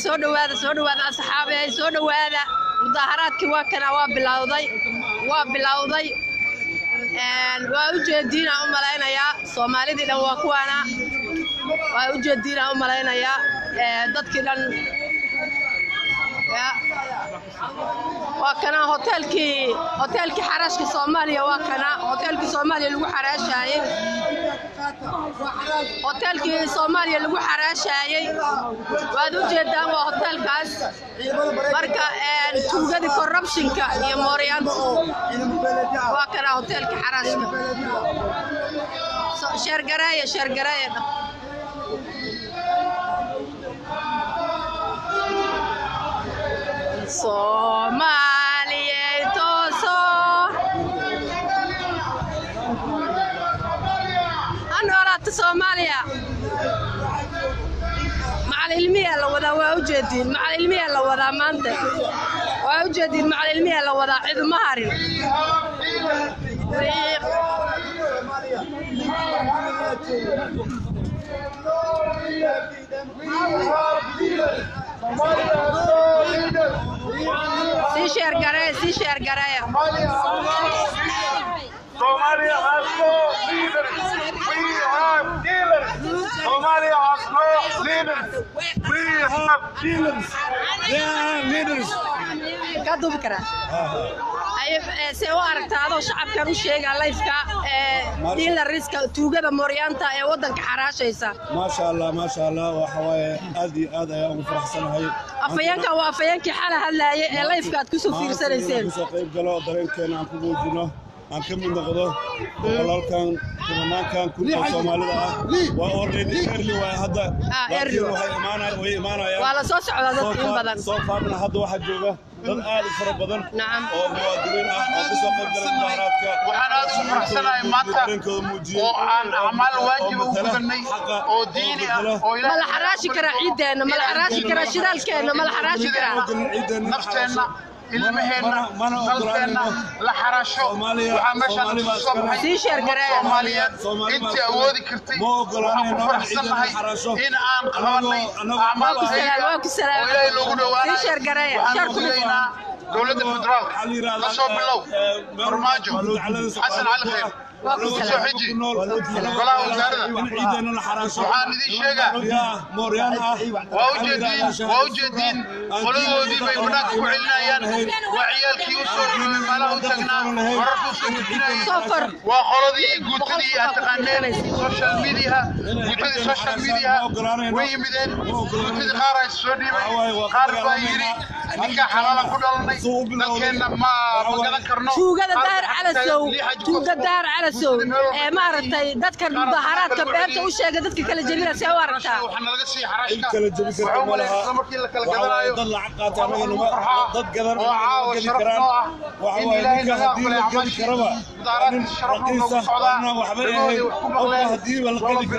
soo dhawaada asxaabe soo dhawaada mudaharaadkii waa kana waa bilowday waa u jeedina u maleynaya Soomaalida dhan waa kuwana waa u jeedina u maleynaya dadkii dhan waa kana hotelkii xaraashka Soomaaliya waa kana hotelkii Soomaaliya lagu xaraashayay hotelkii Soomaaliya lagu xaraashayay waad u jeedaan waa hotelkaas marka tuugada corruptionka iyo mooryaanta waa kana hotelkii xaraashka sheergareeya Soomaaliya tooso anolaata Soomaaliya macal ilmiya la wada waa u jeedin macal ilmiya la wada maanta waa u jeedin macal ilmiya la wada cid ma harin Si share gareeya Somalia has no leaders. We have dealers. Somalia has no leaders. We have dealers. They are leaders. Kadu bikra. Se u aragtaado shacabkan u sheega live-ka dealeriska tuugada mooryaanta ee wadanka xaraashaysa. Ma sha Allah waxa way aad ay ugu faraxsanahay. Afayeenka waa afayeenkii xal hadlaayay ee live-ka aad ku soo fiirsanayseen. Ku soo qayb galo dareenkeena aan ku muujino aan ka mid noqdo walaalkan kumanaan kun Soomaalida ah waa already early waa hadda way imaanayaan waa la soo socdaa dad in badan soo faabna hadda waxa jooga dad aad u fara badan oo muwaadiniin ah oo ku soo qayb galay mudaharaadka waxaan aad u faraxsanahay maanta oo aan amal waajib u gudanay oo diini ah oo ilaahay ma la xaraashi kara ciideena ma la xaraashi kara shidaalkeena ma la xaraashi kara nafteena ilmaheena dalkeena la xaraasho waxa meesha ku soo baxay si sheergareeya inta awoodi kartay waxaan ku faraxsanahay in aan qabanay amal waa ku salaam ilaahay loogu dhawaanay si sheergareeya sharkuleena dawladda federaalka la soo bilow farmaajo xasan cali khayr وكسر حجي ولا وزارة وحان ذي شجع ووجدين قلوا ذي بيبناك وعلنا ين وعيال كيوسر ما له تجنا وربوا سكتنا وخلدي قلت لي أتقنين سوشيال ميديا ويمدين قلت لي خارج السعودية خارج بايري نكاح حلال كلنا لكن ما ذكرنا شو قدر دار على السوق شو قدر على السوق ما رتي دتك المظاهرات كبيرة وش هي دتك كلا جميلة سوى رتها وحنا لقى شيء حراشنا كلا جميلة وعملها ضل عقات ضد قدر وعوى هدي الكل كربا رقيصة أنا وحبيبي هدي والقلب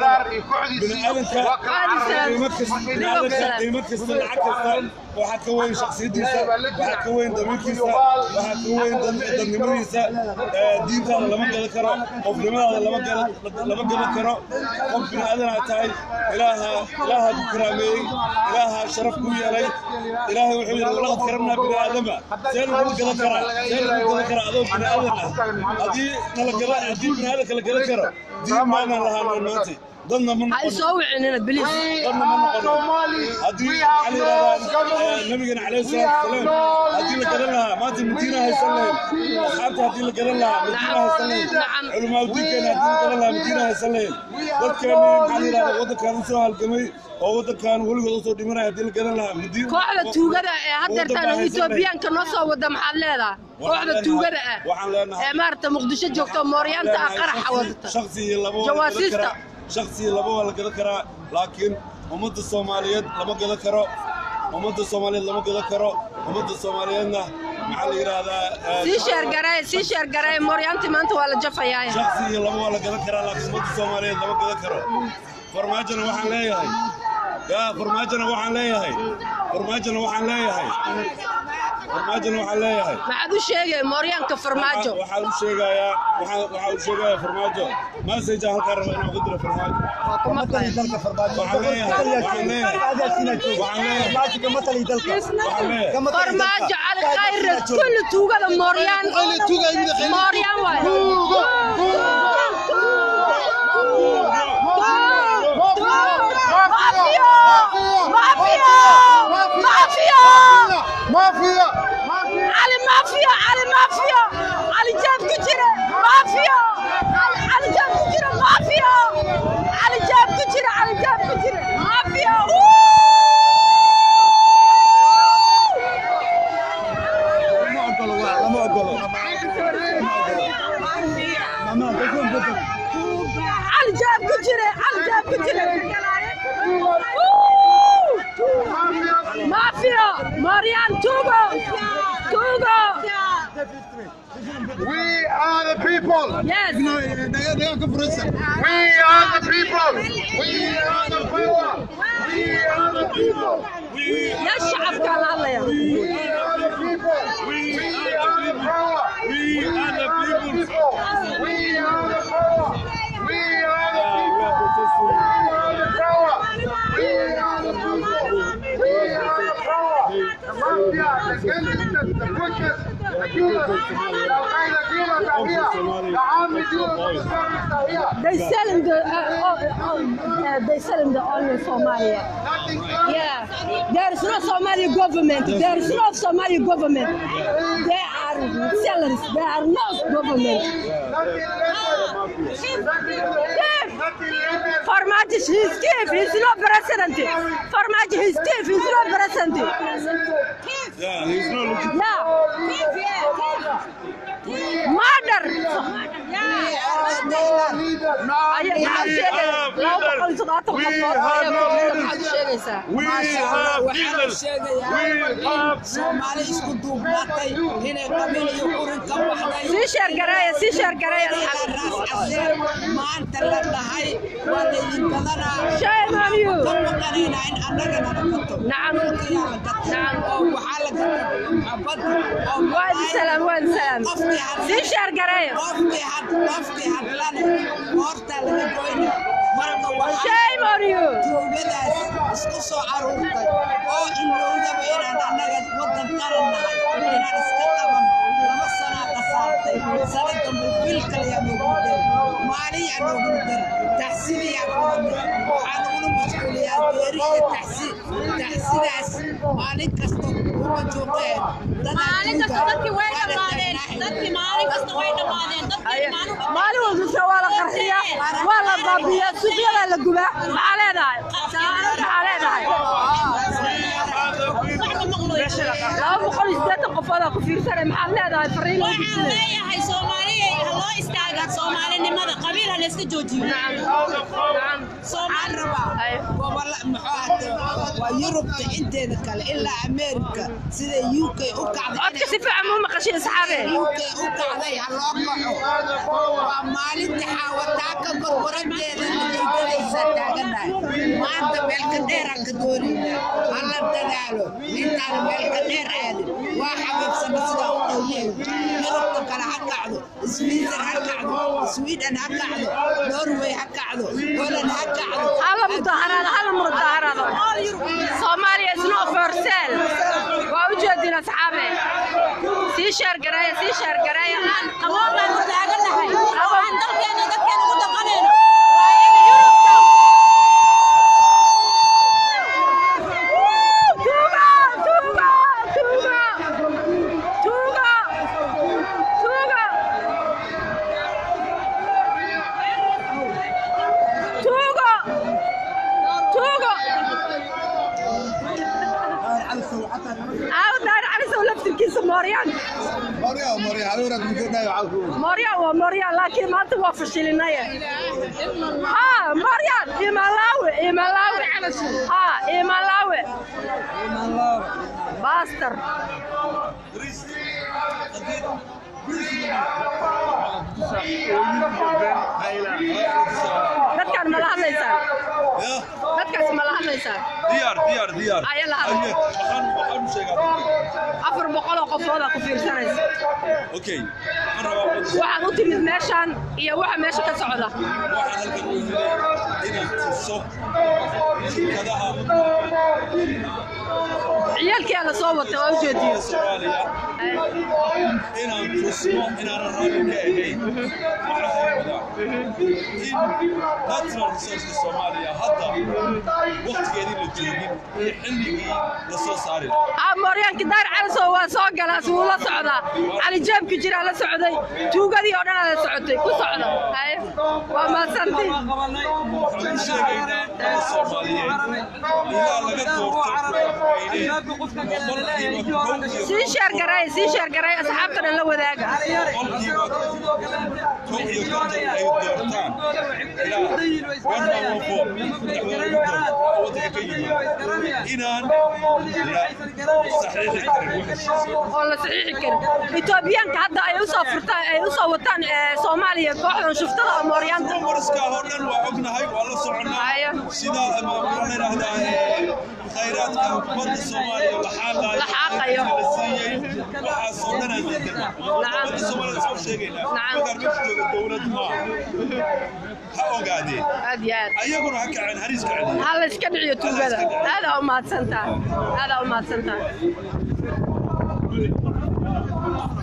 يمكس العكس وحكوين شخصيتيسا وحكوين ضميركيسا وحكوين ضميركيسا دينتا لما قال كرو وفلماذا لما قال كرو وفلنا أذنا تاي إلها كرامي إلها شرف كوي علي إلهي وحيد ولقد كرمنا بني آدم سيلو قال كرا أذو بني آدم أدي نلقى بني آدم كلا كرا دي ما أنا لها الماتي ضلنا من هاي سوي عندنا بليز ضلنا من هدي علي نبينا عليه الصلاة والسلام هدي اللي قال لها ما تمتينا هيسلم أصحابتها هدي اللي قال لها متينا هيسلم علماء الدين كان هدي اللي قال لها متينا هيسلم ضد كان علي وضد كان سوى الجميع وضد كان ولد وصل دمرة هدي اللي قال لها مدير كوحدة توجد هدرتان إثيوبيان كنصا ودم حليلة كوحدة توجد مارت مقدشة جوكتو موريان تأقرح وضدها شخصي جواسيستا شخصي لبوا لقد ذكر لكن أمد الصوماليات لما قد ذكروا أمد الصوماليات لما قد ذكروا أمد الصوماليات محل هذا سيشير قراي موريانتي ما أنت ولا جفا ياي شخصي لبوا لقد ذكر لكن أمد الصوماليات لما قد ذكروا فرماجنا وحن ليه هاي يا فرماجنا وحن ليه هاي فرماجنا وحن ليه هاي فرماجنا وحن ليه هاي ما عادوا شيء موريان كفرماجو وحن شيء يا وحن شيء يا فرماجو ما سيجا هالكرم أنا قدر فرماجو ما تلي دلك فرماجو وحن ليه هذا سيناتي فرماجو كم تلي دلك فرماجو على خير كل توجد موريان موريان واي مافيا علي مافيا علي جاب كتير مافيا علي جاب كتير مافيا علي جاب كتير مافيا ما أقوله علي جاب كتير مافيا ماريان توغو We are the people. Yes. We are the people. We are the power. We are the people. يا الشعب قال الله يا We are the people. We are the power. We are the people. We are the power. We are the people. We are the power. We are the people. We are the power. The mafia, the gangsters, the butchers, the killers, the Al-Qaeda killers are here. The army killers are here. They selling the oil Somalia. Yeah, there is no Somali government. There is no Somali government. They are sellers. They are not government. Farmage his chief. He's not president. Farmage his chief. He's not president. Yeah, he's not looking. Yeah. Murder. سيشر قراية ما أنت لهاي شايف مانيو نعم وين سلام سيشر قراية شايف مانيو isku soo caruurtay oo ilowdaba inaan annaga wadan qarannahay inaan iska qaban lama sana qasaartay sanad dambe bil kale yaa noogu daray maalin yaa noogu daray taxsiin yaa qabanay waxaan ugu mashquuliyaa beerihi taxsiidaas maalin kasta uma joogteen maalin kasta dadkii way dhamaadeen maalin kasta way dhamaadeen maalin walba waa la qarxiyaa waa la baabiyaa suuqyada la gubaa maxaa leedahay لا بقول إزاي قفلا كفير سنة محل هذا الفريق هاي سومالية الله استعجل سومالي لماذا قبيلة لسه جوجي نعم سومال ربع والله محاط ويوروب أنت ذكر إلا أمريكا سيدا يوكي أوكعد أتكسف عمو مقاشين أصحابي يوكي أوكعد يا الله ومالي تحاول تاكل بربرة جيدا ما أنت ملك ديرك دورينا الله تدالو أنت ملك دير عادي وحبيب سنسدا وقويين يوروب كلا هكعدو سويسر هكعدو سويدن هكعدو نروي هكعدو هولند هكعدو هذا مظاهرات Somalia is not for sale وأوجدنا أصحابي سيشر قراية قوامنا متعاقدنا هاي موريان وموريان لكن ما تبغى فشلنا موريان إيمالاوي إيمالاوي باستر dadkan ma la hadlaysaan dadkaas ma la hadlaysaan diyaar ayaa la hadlay waxaan sheegaa 400 oo qofooda ku fiirsanaysa okay waxaan u timid meeshan iyo waxa meesha ka socda waxaan halkan u yimid inaan tuso shirkadaha ciyaalkii la soo watay waa u jeediyay Soomaaliya inaan tusno inaan raali ka ahayn natural resources Soomaaliya hadda waqtigeedii la joogin xilligii la soo saari mooryaanki daar calasow waa soo galaas wuu la socdaa cali jeebki jira la socday tuugadii oo dhan la socotay ku socda waa maasanti sheegaynaa Soomaaliyeed ilaa laga doorto sii sheer garay asxaabtana la wadaaga oo la saxiixi karin Itoobiyaanka hadda ay u soo furtaan ay u soo wataan Soomaaliya kooxdan shuftada Mooryaanta marska oo dhan waa ognahay waa la soconaa sida khayraadka ummadda Soomaaliya la xaqayo waxaa soo dhanaa ummadda Soomaaliya soo sheegaynaa marka jooga dawlad ma ha ogaadeen ayaguna ha kaceen haris ka celiyay hal iska dhiciyo tuugada aad u maadsantaa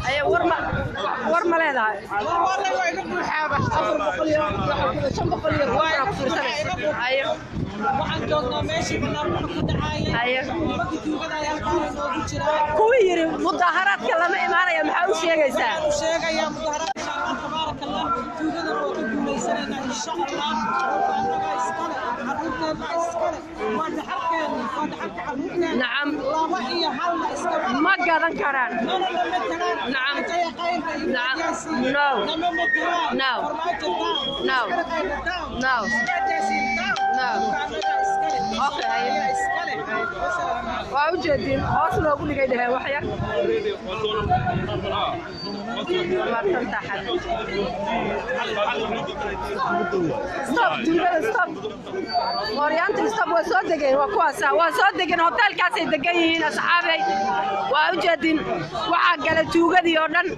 أي ورما لهذا والله وين بحابة شنو بقول أيه waxaan joognaa meeshii barnaamijka ku dhacay kuwiir mudaharaadka lama imaanayo maxaa u sheegaysaa mudaharaadka tabaaraka Allah tuugada oo ku guuleysanayna insha Allah نعم ما قادن كران نعم نعم no no no no no okay وأوجدين أصله أقول لك إذا وحيا ما تنتحل stop stop موريانتي stop وصدقين وكواسا وصدقين هوتيل كاسي دقيين أصحابي وأوجدين وعقل توجدي أردن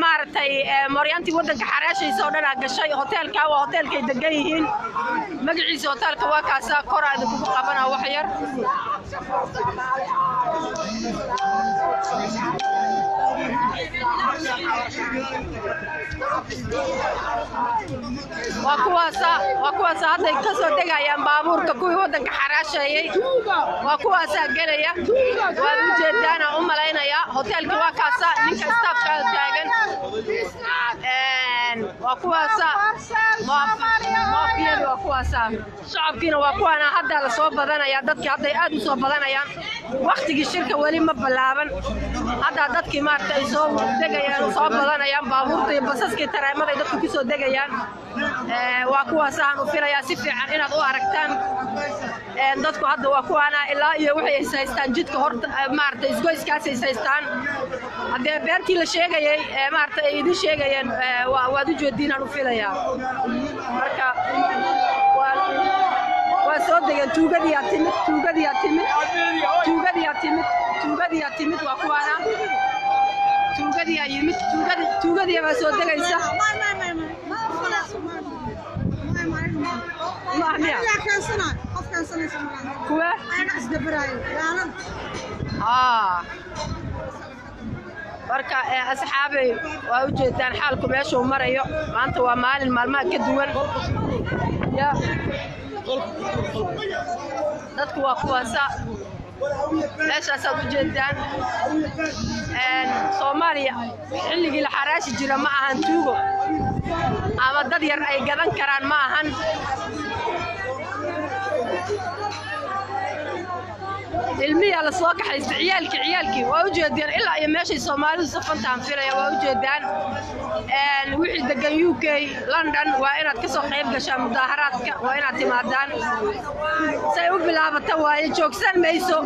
maartay Mooryaanti wadanka xaraashiisa oo dhan gashay hotelka waa hotelka degayihiin magaciisa hotelka waa kaasa koraada ku qabana wax yar waa kuwaasa hadda ka soo degayaan baabuurka kuwii wadanka xaraashayay waa kuwaasa galaya waa u jeedana u malaynaya hotelka waa kaasa ninka staffka taagan waa kuwaasa maafiyada waa kuwaasa shacabkiina waa kuwana hadda la soo badanaya dadkii hadda aad u soo badanayaan waqtigii shirka wali ma balaaban hadda dadkii maartay ay soo degayaan soo badanayaan baabuurta iyo basaskii tareemada ay dadku ku soo degayaan waa kuwaasa aan u filayaa si fiican inaad u aragtaan dadku hadda waa kuwana ilaa iyo waxay haystaan jidka horta maartay isgoyskaas ay haystaan hadda beertii la sheegayay maartay ay idin sheegayeen waad u jeedin aan u filayaa marka waa soo degan tuugadii timid waa kuwana tuugadii baa soo degaysa kuwa marka asxaabay waa u jeedaan xaalku meesha uu marayo maanta waa maalin maalmaha ka duwan dadku waa kuwaasa meeshaas aad u jeedaan Soomaaliya xilligii la xaraashi jira ma ahan tuugo ama dad yar ay gadan karaan ma ahan ilmiya la soo kaxaysta ciyaalkii waa u jeedaan ilaa iyo meeshay Soomaalidu safantaan filaya waa u jeedaan wixii degan UK London waa inaad ka soo qayb gashaan mudaharaadka waa inaad timaadaan say u bilaabata waaye joogsan mayso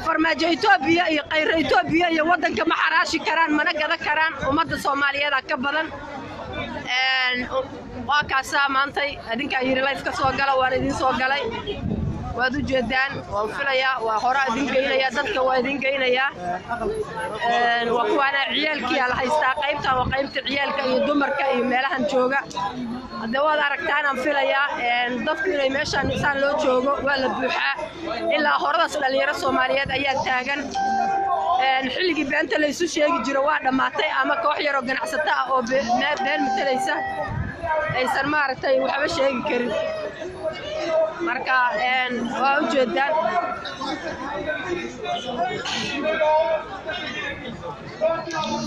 farmaajo Itoobiya iyo qayr Itoobiya iyo wadanka ma xaraashi karaan mana gada karaan ummadda Soomaaliyeed ka badan waa kaasa maantay adinka yiri live ka soo gala waan idin soo galay waad u jeedaan waan filayaa waa hore idin geynaya dadka waa idin geynaya waa kuwana ciyaalkii la haystaa qaybtan waa qaybta ciyaalka iyo dumarka iyo meelahan jooga hadda waad aragtaan aan filayaa dadku inay meeshan insaan loo joogo waa la buuxaa ilaa horadaas dhalinyaro Soomaaliyeed ayaa taagan xilligii beenta la isu sheegi jiro waa dhamaatay ama koox yar oo ganacsato ah oo been matalaysa aysan maaragtay waxba sheegi karin marka waa u jeedaan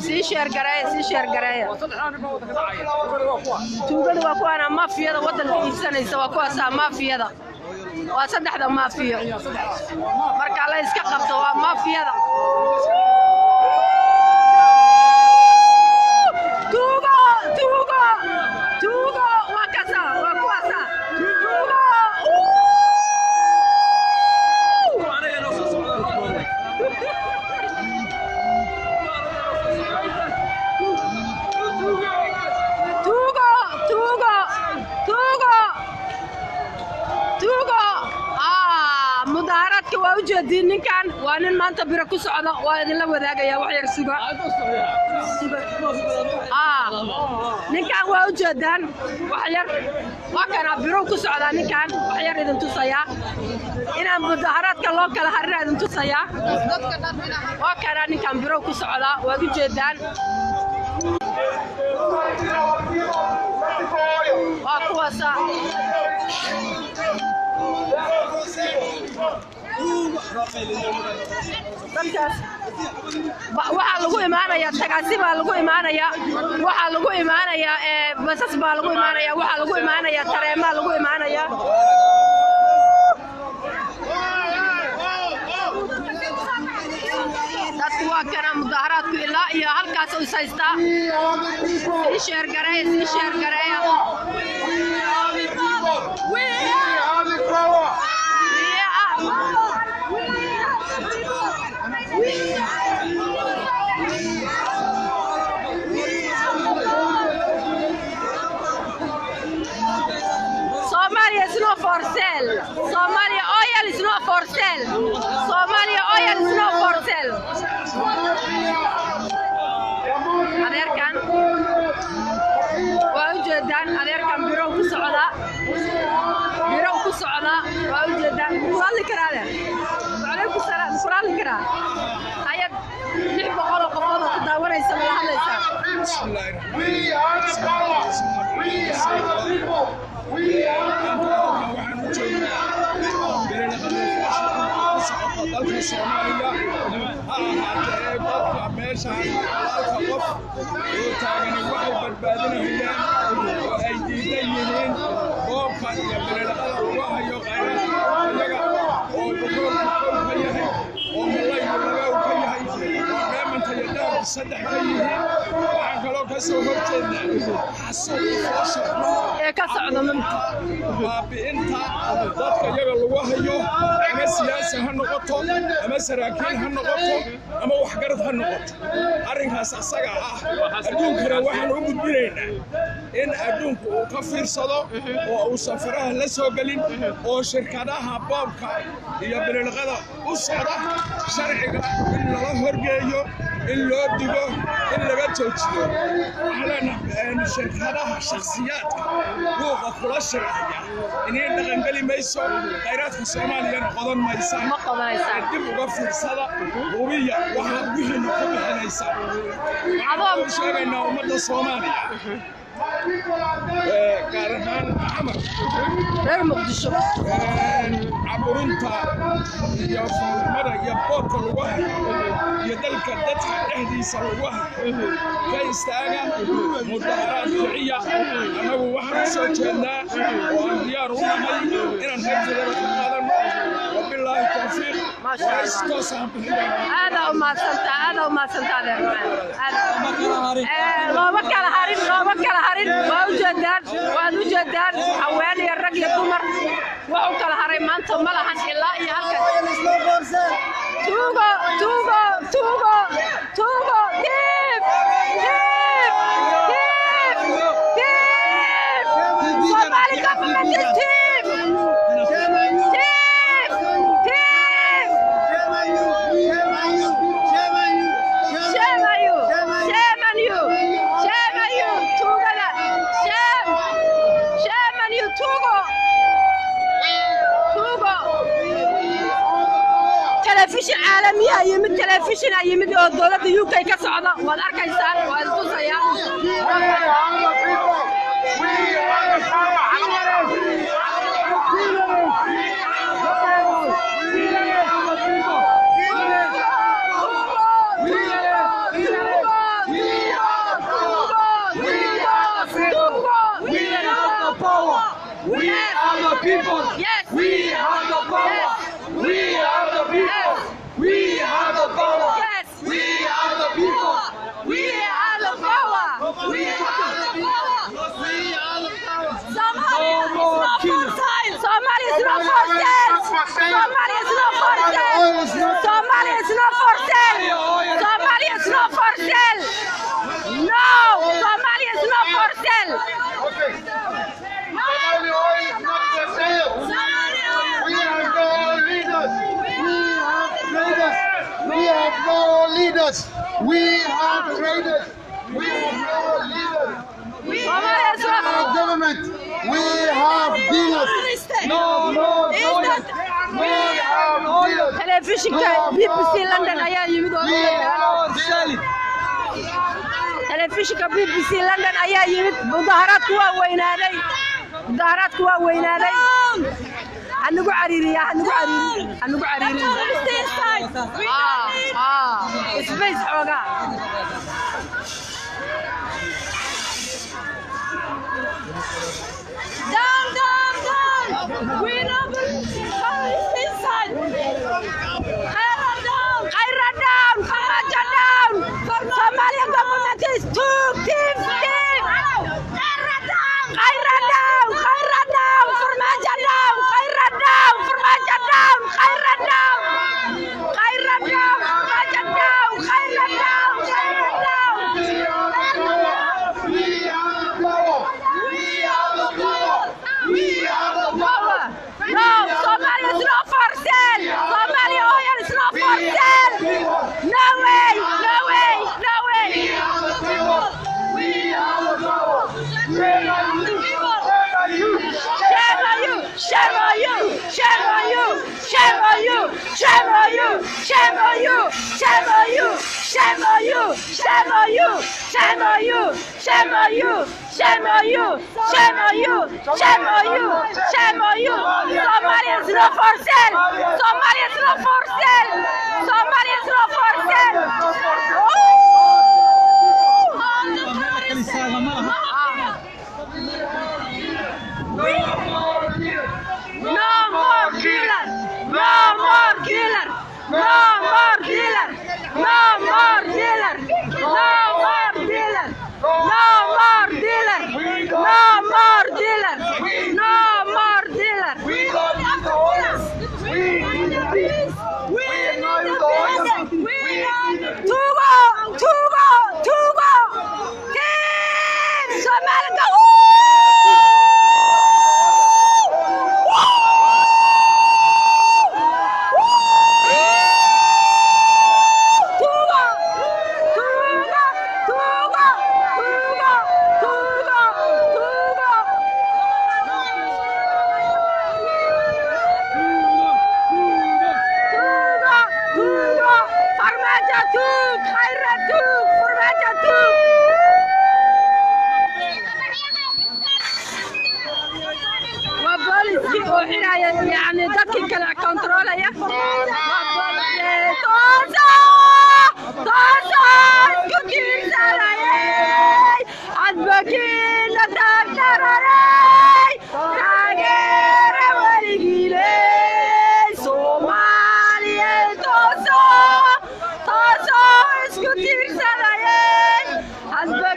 si share gareeya tuugada waa kuwana mafiyada wadanka iibsanaysa waa kuwaasa mafiyada waa saddexda mafiyo marka la iska qabto waa mafiyada tuugo waa kasa waa kuwaasa tuugo mudaharaadka waa u jeedin ninkan waa nin maanta biro ku socda waa idin la wadaagaya wax yar suga ninkan waa u jeedaan wax yar waa kana biro ku socda ninkan wax yar idin tusaya inaan mudaharaadka loo kala harin idin tusaya waa kana ninkan biro ku socda waa u jeedaan waa kuwaasa waxaa lagu imaanaya tagaasi baa lagu imaanaya waxaa lagu imaanaya basas baa lagu imaanaya waxaa lagu imaanaya tareema lagu imaanaya dadku waa kana mudaharaadku ilaa iyo halkaas u haystaa si sheer gareeya Somalia is not for sale. Somalia oil is not for sale. Somalia oil is not for sale. Adeerkan waa u jeedaan adeerkan biro ku socda waa u jeedaan kulaali karaade waalaikum salaam kulaali karaa ayad 600 qofood oo daawanaysa ma la hadlaysaa ka socdo baabi'inta dadka iyaga lagu hayo ama siyaasi ha noqoto ama saraakiil ha noqoto ama waxgarad ha noqoto arrinkaas asaga ah adduunkana waxaan u gudbinaynaa in adduunku uu ka fiirsado oo uu safaraha la soo gelin oo shirkadaha boobka iyo bililqada u socda sharciga in lala horgeeyo in loo digo in laga joojiyo waxaan shirkadaha shakhsiyaadka buuqa kula shiraya inay dhaqangeli mayso khayraadka Soomaaliyana qodan maysa ma qodanaysa dib uga fiirsada hubiya waxa wixii ku bixinaysa adoo sheegayna ummadda Soomaaliya gaar ahaan Axmed reer Muqdisho caburinta iyo farmada iyo boobka lagu hayo iyo dalka dadka dhexdiisa lagu hayo ka istaaga mudaharaad kiciya anagu waxaan soo jeednaa oo aan diyaar u nahay inaan hajada ka qaadano وبالله التوفيق ما شاء الله. واستوصى هذا وما سنت هذا وما سنت هذا لو بكر هارين وجدان حوالي الرجل الدمر وأكل هارين ما أنت ملحن إلا يهلك توغو كيف Somali government is team. تلفزيون عالمي يمد تلفزيون يمد الدولة UK كصعدة والأركيسان والتصيا We are the people. Yes. We are the power. We are the people. We are the power. Yes. We are the people. We are the power. We are the power. We are the power. Somalia is not for sale. Somalia is not for sale. Somalia is not for sale. Somalia is not for sale. Somalia is not for sale. No, Somalia is not for sale. Somali oil is not for sale. We have no leaders. We have no leaders. We have traders. We have no leaders. Somalia is not Our government. We have dealers. No dealers. We have dealers. telefishinka BBC London ayaa yimid oo telefishinka BBC London ayaa yimid mudaharaadku waa weynaaday anigu cariiriya space xooga down we never inside Somalia government is too deep. No, Somalia is not for sale. Somalia oil is not for sale. No way. Shame on you! Somalia is not for sale! Somalia is not for sale!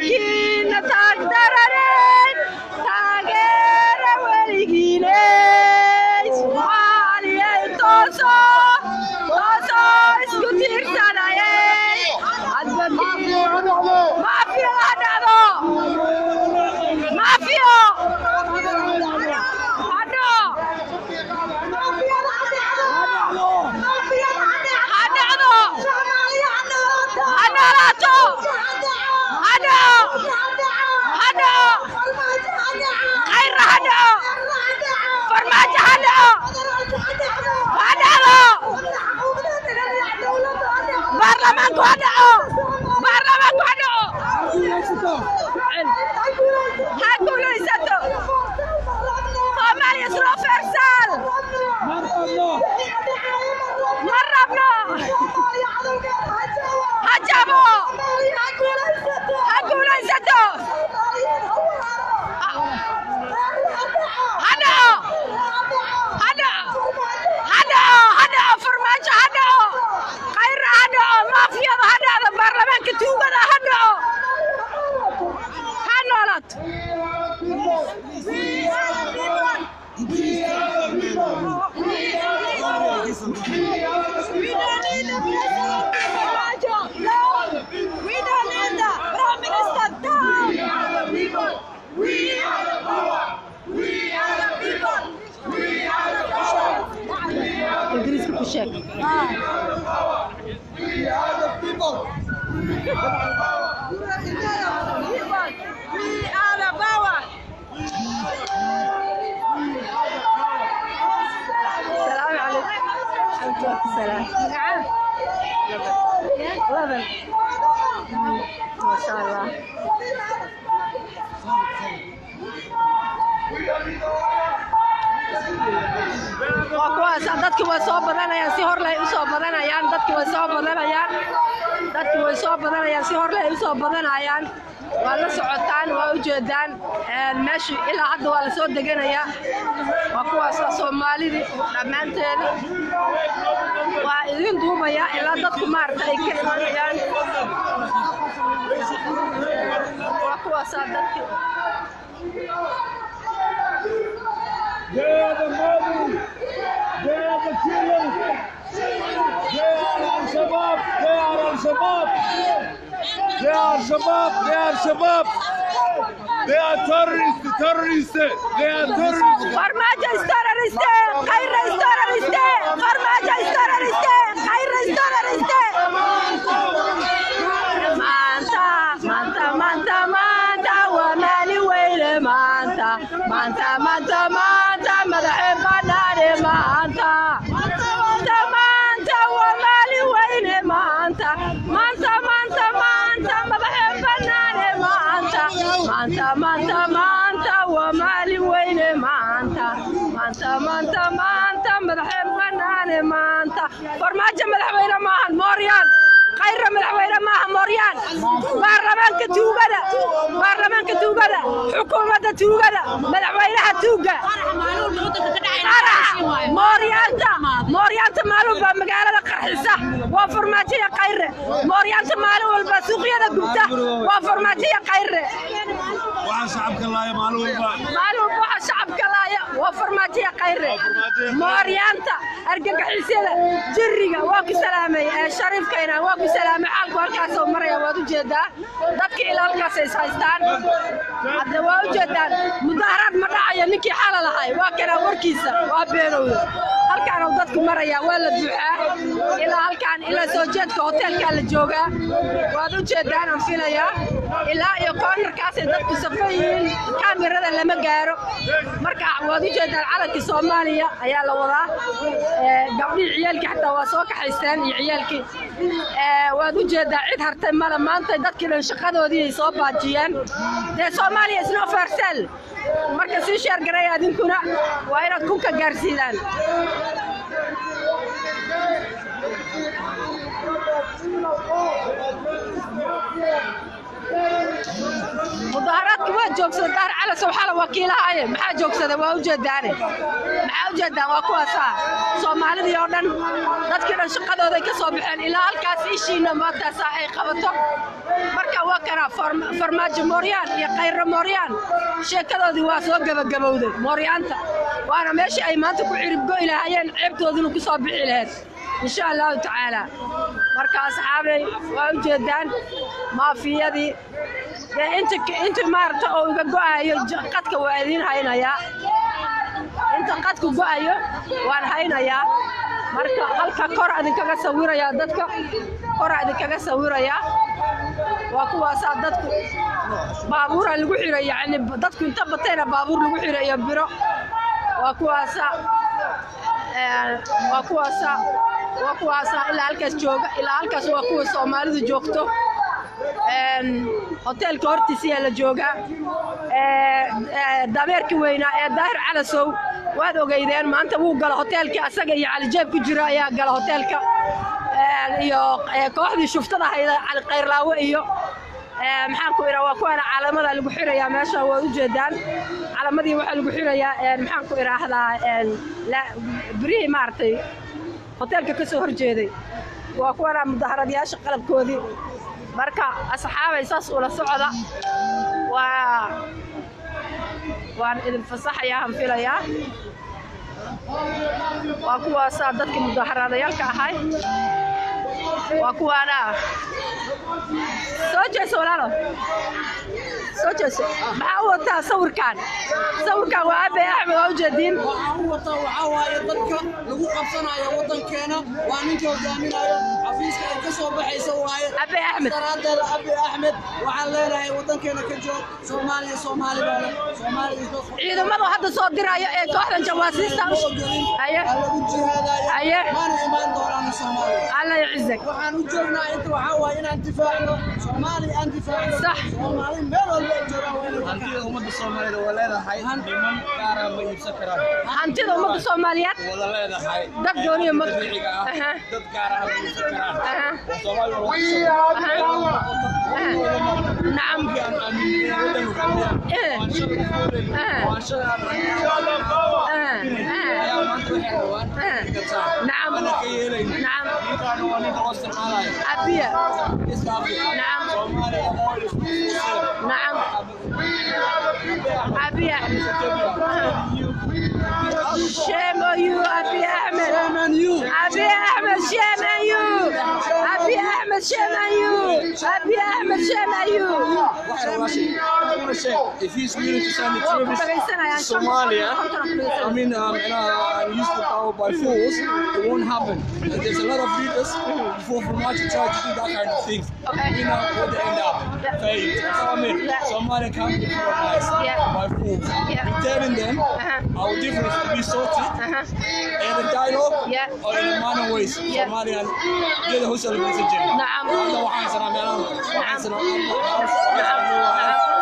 dadkiina taag darareen taageera weligiinay soomaaliyay tooso isku tiirsanayay maafiyo ha dhacdo maafiyo ما شاء الله وكواس dadku way soo badanayaan si hor leh u soo badanayaan dadku way soo badanayaan si hor leh u soo badanayaan waa la socotaan waa u jeedaan meesha ilaa hadda waa la soo deganaya waa kuwaas Soomaalida dhamaanteed waa idin duubaya ilaa dadku maartay ay ka imanayaan waa kuwaas dadku They are the murderers. They are the killers. They are Al-Shabaab. They are Al-Shabaab. They are Al-Shabaab. They are Shabaab. They are terrorists. They are terrorists. Farmaajo is terrorist. Khayra is terrorist. Farmaajo is terrorist. Khayra is terrorist. Manta wa mali weyle manta madaxe banane manta wa mali weyle manta madaxe banane manta wa mali weyle manta madaxe banane manta farmaajo madaxweyne maahan Mooryan خير مدحوينه ما موريان برلمانك توغدا حكومه توغدا مدحوينها توغا موريانتا مالو بمغالده قرحيسه وفرماتيه خير موريانتا مالو والبا سوقيده غبتا وفرماتيه خير وعن شعبك الله يا مالو وعن شعبك الله يا وفرماتيه خير موريانتا ارغغخيسده جريغا واكو سلامي شريف كينا واكو سلامي حالكو halkaas oo maraya waad u jeedaa dadka ilaalkaas ay haystaan hadda waa u jeedaan mudaharad ma dhacayo ninkii xalal ahay waa kana warkiisa waa beenowda halkaan oo dadku maraya waa la buuxaa ilaa halkaan ilaa soo jeedka hotelka la joogaa waad u jeedaan aan filayaa ilaa iyo cornerkaas ay dadku safayiin kaamirada lama gaaro marka waad u jeedaan calanka Soomaaliya ayaa la wadaa gabdhii ciyaalka xataa waa soo kaxaystaan iyo ciyaalkii waad u jeedaa cid hartay mala maanta dadkii shaqadoodii ay soo baajiyeen de Soomaaliya isna farsal marka si sheer garay adinkuna waa inaad ku ka gaarsiidaan مظاهرات ما جوكسة دار على سبحانه وكيلها هاي ما جوكسة ووجد داري ما وجد دار وكواسا Soomaalidu oo dhan dadkii shaqadooda ka soo bixeen ilaa halkaas ishiina maanta saaxay qabato marka waa وكنا فرماج موريان يا خير موريان شكلودي waa soo gabagabowday mooriyaanta waana meeshii ay maanta ku ciribgo ilaahayeen ceebtooduna ku soo bixi lahayd insha Allah taala marka asxaabay waa u jeedaan maafiyadii inta maarta oo uga go'ayo qadka waa idin haynaya inta qadku go'ayo waan haynaya marka halka kor adinkaga sawiraya dadka kor adinkaga sawiraya waa kuwaas dadku baabuur lagu xiray yani dadku inta bateena baabuur lagu xiray biro waa kuwaas ilaa halkaas jooga ilaa halkaas waa kuwa Soomaalidu joogto hotelka hortiisa la jooga dabeerki weyna ee Daahir Calasow waad ogeydeen maanta wuu gala hotelka asaga iyo Cali Jeeb ku jira ayaa gala hotelka iyo kooxdii shuftada hayda Cali Qayrlaawe iyo maxaan ku iraa waa kuwana calaamada lagu xirayaa meesha waa u jeedaan calaamadii waxa lagu xirayaa maxaan ku iraahdaa la bari maartay hotelka ka soo horjeeday waa kuwana mudaharadayaasha qalabkoodii marka asxaabay saas ula socda waan idin fasaxayaa han filayaa waa kuwaas dadkii mudaharadayaalka ahay waa kuwana soo jeeso walaalo soo jeeso maxaa wataa sawirkan waa Abi Axmed oo jeedin waxa waaye dadka lagu qabsanayo wadankeena waa ninka hogaaminayo xafiiska ay ka soo baxayso waaye Abi Axmed waxaan leenahay wadankeena ka joog Soomaaliya ciidamadu hadda soo diraayo ee kooxdan jawaasiista lagu jihaadayo maana imaan doonaan Soomaaliya Allah yacizak waxaan u joognaa inta waxa waaye inaan difaacno Soomaaliya aan difaacno صح Soomaaliya meel walba hantida ummadda Soomaaliyeed waa leedahay niman gaar ah ma iibsan karaan hantida ummadda Soomaaliyeed wada leedahay dad gooniyo ma dad gaar ah ma iibsan karaan نعم نعم نعم أبيع نعم نعم أبيع shame on you Abi Ahmed Abi Ahmed shame on you Abi Ahmed shame on you Abi Ahmed shame on you if he's willing to send the troops to Somalia I mean use the power by force it won't happen and there's a lot of leaders before Farmajo try to do that kind of things you know where they end up failed I mean Somalia can't be colonized by force we're telling them our difference to be sorted in a dialogue or in a manner ways Somalia get the hustle message نعم هذا وحنا سلام عليكم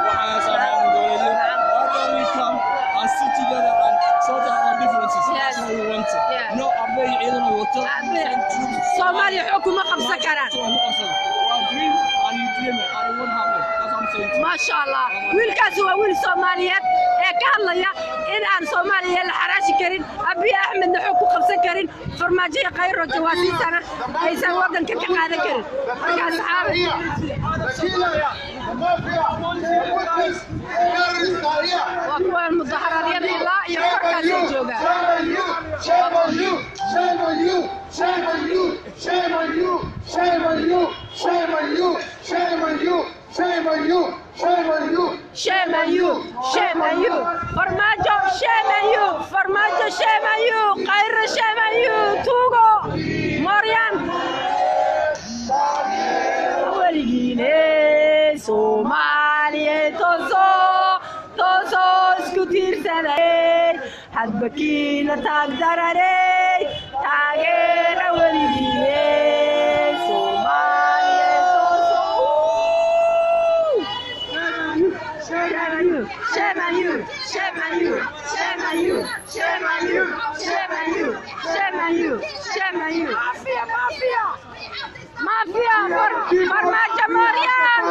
وحنا سلام and sit together and sort out our differences. That's what we want to. No, I'm very ill and water. Somalia حكومة خمسة كرات. We agree and you dream it and it won't happen. That's what I'm saying. ما شاء الله. ويلكاس هو ويل Soomaaliyeed ee ka hadlaya in aan Soomaaliya la xaraashi karin. Abi Ahmed xukun qabsan karin. Farmaajo Khayro jawaasiisana aysan wadanka ka qaadan karin. Marka asxaabi وأكبر المظاهرات لا يفكر جوجا. Shame on you! Shame on you! Shame on you! Shame on you! Shame on you! Shame on you! Shame on you! Shame on you! Shame on you! Shame on you! Shame on you! Farmaajo shame on you! Farmaajo shame on you! Khayro shame on you! Tugo Mooryan weligiine Soomaaliya toosoo isku tiirsaday hadba kiina taagdaranay taageera weligiine Soomaaliya toosoo shame on you shame on you shame on you shame on you shame on you shame on you shame on you mafia Farmaajo Mooryan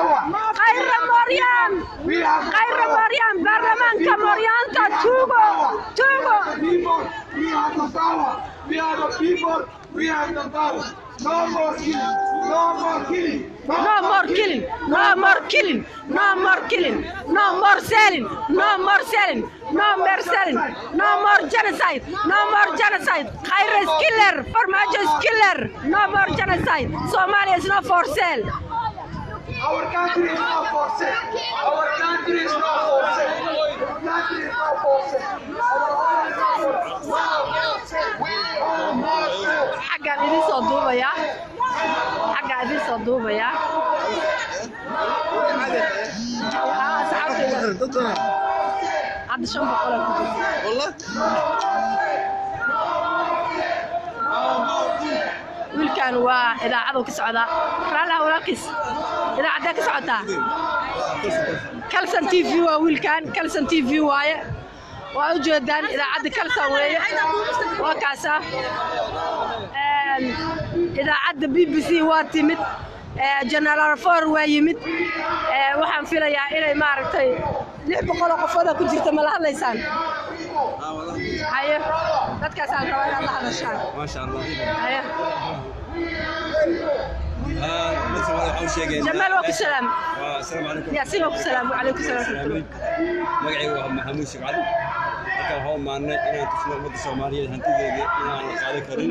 Khayro Mooryan baarlamaanka Mooryaanta tuugo We are the power. We are the people. We have the power. No more killing. No more killing. No more killing, no more killing, no more killing, no more selling, no more selling, no more selling, no more genocide, no more genocide. Khaira is killer, Farmaajo is killer, no more genocide. Somalia is not for sale. Our country is not for sale. Our country is not for sale. Our country is not for sale. حقا إذا صدوبة يا حقا إذا صدوبة يا عاد شو بقول والله ويلكان إذا عضو كسعدا كلا ولا كس إذا عدا كسعدا كلسن تي في ويلكان كلسن تي في واي وأوجدان إذا عدا كلسن ويا وكاسة إذا عدا BBC واتمت جنرال فور ويمت waxaan filayaa inay maaragtay 600 qofood ku jirto malaha leysaan haye dadkaas aan rabaa inaad la hadashaan ما شاء الله haye مثل ما waxaan sheegay جمال وكسلام السلام عليكم يا سيدي وكسلام وعليكم السلام magacaygu waa maxamuud shibcali halkan waxaan maarnay inaan tusno ummadda Soomaaliyeed hantideeda inaan la qaadan karin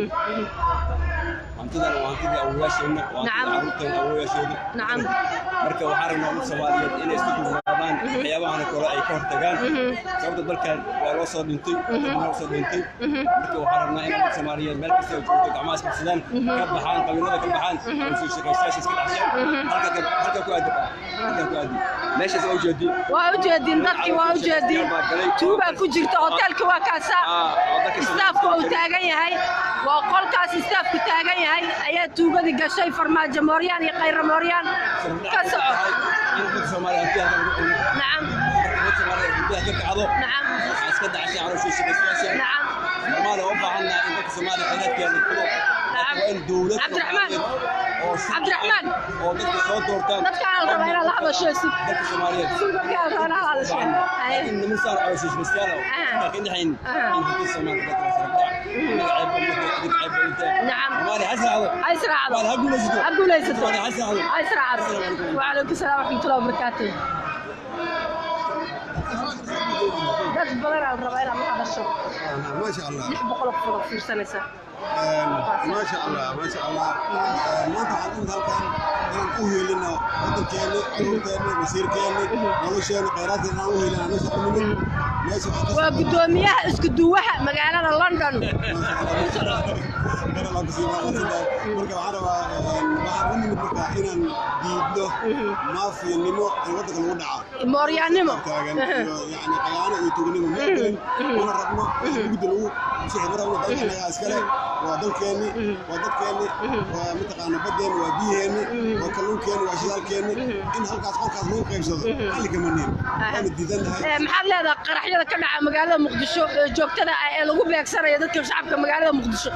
hantidana waa hantidii awooyaasheena waa carruurteena awooyaasheeda نعم marka waxaan rabnaa ummadda Soomaaliyeed inay isku duubnaadaan waxyaabahan kale ay ka hortagaan sababta dalkan waa loo soo dhintay loo soo dhintay marka waxaan rabnaa in ummadda Soomaaliyeed meel kasta ay joogto gacmaha iska qabsadaan ka baxaan qabiilada ka baxaan oo shaqaystayaasha iska dhaxshaan halka ku aad meeshaas oo jeedin وأوجدين dadki وأوجدين tuuba ku jirto hotelka waa kaasa staafku uu taagan yahay waa qolkaas staafku taagan yahay ayaa tuugadii gashay Farmaajo Mooryaan iyo Khayra Mooryaan ka soco نعم نعم iska dhaxshay caloosha shaqaystayaasha نعم ما له وبعنا إنك سمعنا حاجات كانت نعم عبد الرحمن عبد الرحمن ودك صوت دورتان dadka aan rabaa inaan la hadasho دك سوماليات dadka aan rabaa inaan la hadasho إن من صار على شيء مستاهل لكن الحين إن في السماء نعم مالي حسن أسرع أقول يسدو أسرع وعليكم السلام ورحمة الله وبركاته dad badan aan rabaa inaan la hadasho ما شاء الله 600 qofood oo fiirsanaysa ما شاء الله ما شاء الله ما تحدث halkan inaan u heelino wadankeena dhulkeena wasiirkeena nolosheena kheyraadkeena u heelino nolosha ummadda meesha waa gudoomiyaha isku duwaha magaalada London marka waxaan rabaa waxaan u nimid marka inaan diidno maafiyanimo ee wadanka lagu dhaca mooryaannimo يعني قيانة يتوقنين ممكن ونربنا يقدروا شيء مرة ونطلع عسكري وضل كاني ومتقنا بدين وبيهني وكلون كاني وأشياء كاني إن هالك أسقط كذبون كيف صدق على كمانين أنا الديزاين هاي محل هذا قرحية كنا على مقالة مقدشو جوكتنا لقوا بيكسر يدك شعب كمقالة مقدشو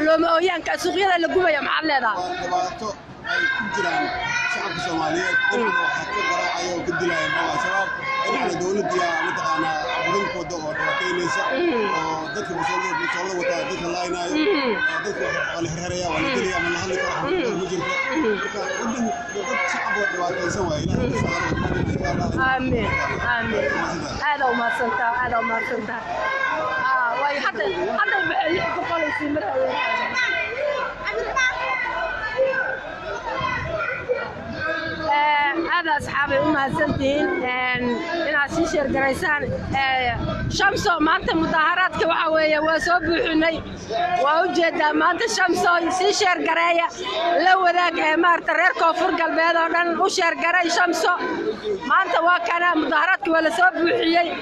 لو ما ويان كسوقيا لقوا يا محل هذا jiraan shacabka Soomaaliyeed inuu waxa ka qaraacayo oo ka dilayo shacab inuu dawladda mataqaana wadankooda oo dhawaaqeynaysa oo dadka bulshada wata dadka laaynayo dadka wala xiriiraya wala dilaya ma hadli karo ma jirto marka wadan dad shacab oo dhawaaqeysan waa ilaahay آمين آمين هذا وما سنتا هذا وما سنتا واي حتى بقول يسمر هذا أصحابي سنتين إن عشير جريسان شمسو ما أنت مظاهرات كوحوية وسوبحني ووجد ما أنت شمسو سيشير جرية لو ذاك مارت ريركو فرق البيض ودن وشير جري شمسو ما أنت وكان مظاهرات ولا سوبحية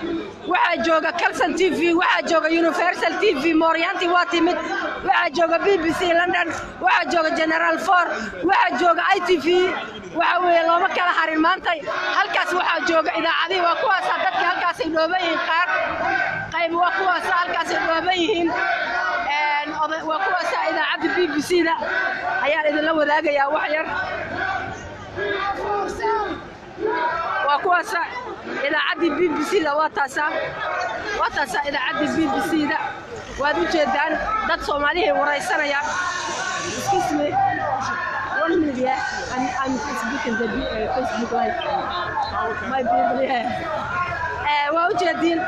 waxaa jooga Kalsan TV waxaa jooga Universal TV Mooriyaanti waa timid waxaa jooga BBC London waxaa jooga General 4 waxaa jooga ITV waxa weeye looma kala harin maanta halkaas waxaa jooga idaacadii waa kuwaas dadka halkaas ay dhooban yihiin qaar qayb waa kuwaas halkaas ay dhooban yihiin waa kuwaas idaacadda BBC da ayaa idin la wadaagayaa wax yar waa kuwaas idaacadda BBC da waa taasa idaacadda BBC da waad u jeedaan dad Soomaaliyeed waraysanaya Excuse me. 1 minute, yeah. I'm speaking the Facebook live. My people, yeah. Waa u jeedin